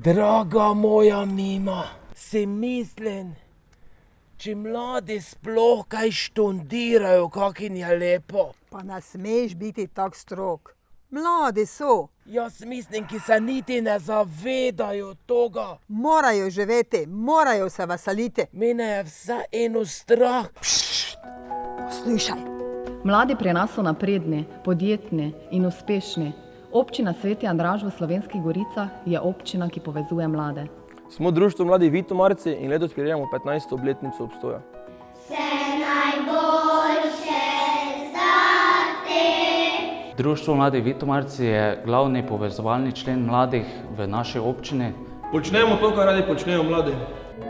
Draga moja Nina, si mislim, če mladi sploh kaj študirajo, kak jim je lepo. Pa ne smeš biti tak strog. Mladi so. Jaz mislim, ki se niti ne zavedajo toga. Morajo živeti, morajo se veseliti. Mene je vse eno strah. Poslušaj. Mladi pri nas so napredni, podjetni in uspešni. Občina Sveti Andraž v Slovenskih Goricah je občina, ki povezuje mlade. Smo društvo Mladih Vitomarci in letos prirejamo 15. obletnico obstoja. Vse najboljše za te! Društvo Mladih Vitomarci je glavni povezovalni člen mladih v naši občini. Počnemo to, kar radi počnejo mladi.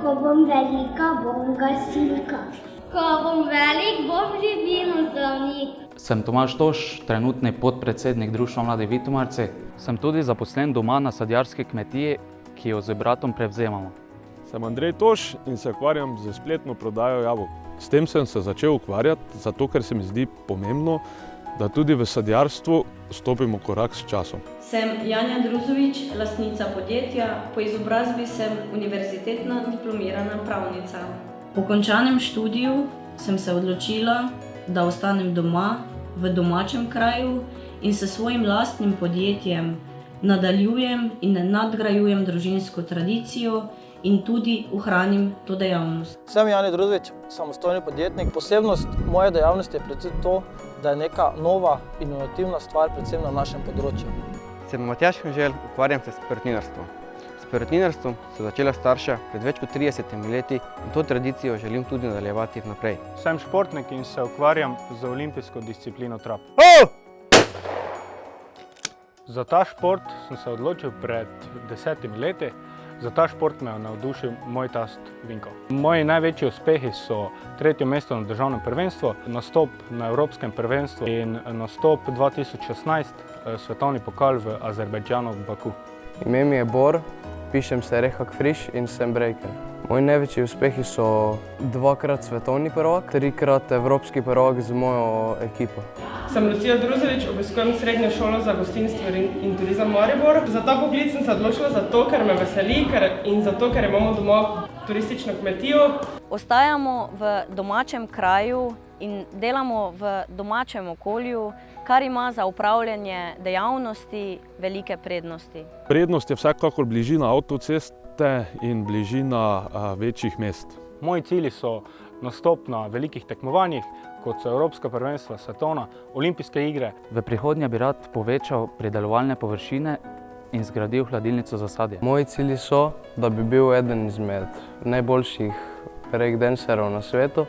Ko bom velika, bom gasilka. Ko bom velik, bom živinozdravnik. Sem Tomaž Toš, trenutni podpredsednik Društva Mladih Vitomarci. Sem tudi zaposlen doma na sadjarski kmetiji, ki jo z bratom prevzemamo. Sem Andrej Toš in se ukvarjam z spletno prodajo jabolk. S tem sem se začel ukvarjati, zato ker se mi zdi pomembno, da tudi v sadjarstvu stopimo korak s časom. Sem Janja Druzovič, lastnica podjetja, po izobrazbi sem univerzitetna diplomirana pravnica. Po končanem študiju sem se odločila, da ostanem doma, v domačem kraju in s svojim lastnim podjetjem nadaljujem in nadgrajujem družinsko tradicijo in tudi ohranim to dejavnost. Sem Janja Druzovič, samostojni podjetnik. Posebnost moje dejavnosti je predvsem to, da je neka nova, inovativna stvar predvsem na našem področju. Sem Matjaž Hanžel, ukvarjam se s perutninarstvom. S perutninarstvom sem začela starša pred več kot 30 leti in to tradicijo želim tudi nadaljevati naprej. Sem športnik in se ukvarjam z olimpijsko disciplino trap. Za ta šport sem se odločil pred 10 leti. Za ta šport me je navdušil moj tast Vinko. Moji največji uspehi so 3. mesto na državnem prvenstvu, nastop na evropskem prvenstvu in nastop 2016 svetovni pokal v Azerbajdžanu v Baku. Ime mi je Bor, pišem se Rehak Friš in sem breaker. Moji največji uspehi so 2-krat svetovni prvak, 3-krat evropski prvak z mojo ekipo. Sem Lucija Druzovič, obiskujem srednjo šolo za gostinstvo in turizem Maribor. Za ta poklic sem se odločila zato, ker me veseli in zato, ker imamo doma turistično kmetijo. Ostajamo v domačem kraju in delamo v domačem okolju, kar ima za upravljanje dejavnosti velike prednosti. Prednost je vsekakor bližina avtoceste in bližina večjih mest. Moji cilji so nastop na velikih tekmovanjih, kot so evropska prvenstva, svetovna, olimpijske igre. V prihodnje bi rad povečal pridelovalne površine in zgradil hladilnico za sadje. Moji cilji so, da bi bil eden izmed najboljših breakdancerov na svetu.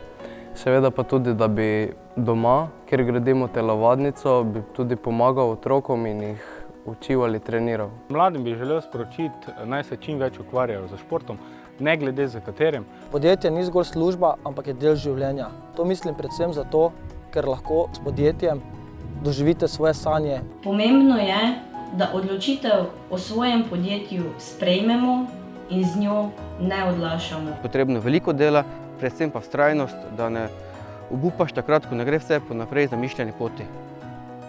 Seveda pa tudi, da bi doma, kjer gradimo telovadnico, bi tudi pomagal otrokom in jih učil ali treniral. Mladim bi želel sporočiti, naj se čim več ukvarjajo z športom, ne glede za katerim. Podjetje ni zgolj služba, ampak je del življenja. To mislim predvsem zato, ker lahko s podjetjem doživite svoje sanje. Pomembno je, da odločitev o svojem podjetju sprejmemo in z njo ne odlašamo. Potrebno je veliko dela, predvsem pa vztrajnost, da ne obupaš takrat, ko ne gre vse po naprej zamišljeni poti.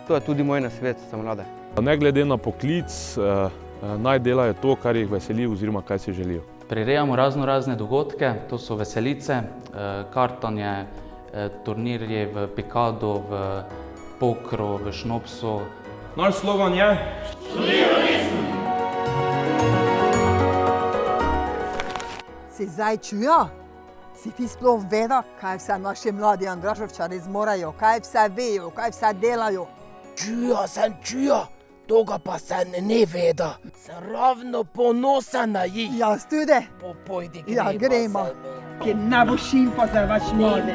To je tudi moj nasvet za mlade. Ne glede na poklic, naj delajo to, kar jih veseli oziroma kaj si želijo. Prirejamo razne dogodke, to so veselice, kartanje, turnirji v pikadu, v pokru, v šnopsu. Naš slogan je: Študiro resno! Si zdaj čujo? Si ti sploh vedel, kaj vse naši mladi Andražovčani zmorejo, kaj vse vejo, kaj vse delajo? Čujo, toga pa se ne veda. Sem ravno ponosen na jih. Jaz tudi. Pojdi, gremo. Ki ne bo šimpa za vaš mlade.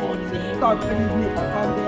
Tako pridni pa kam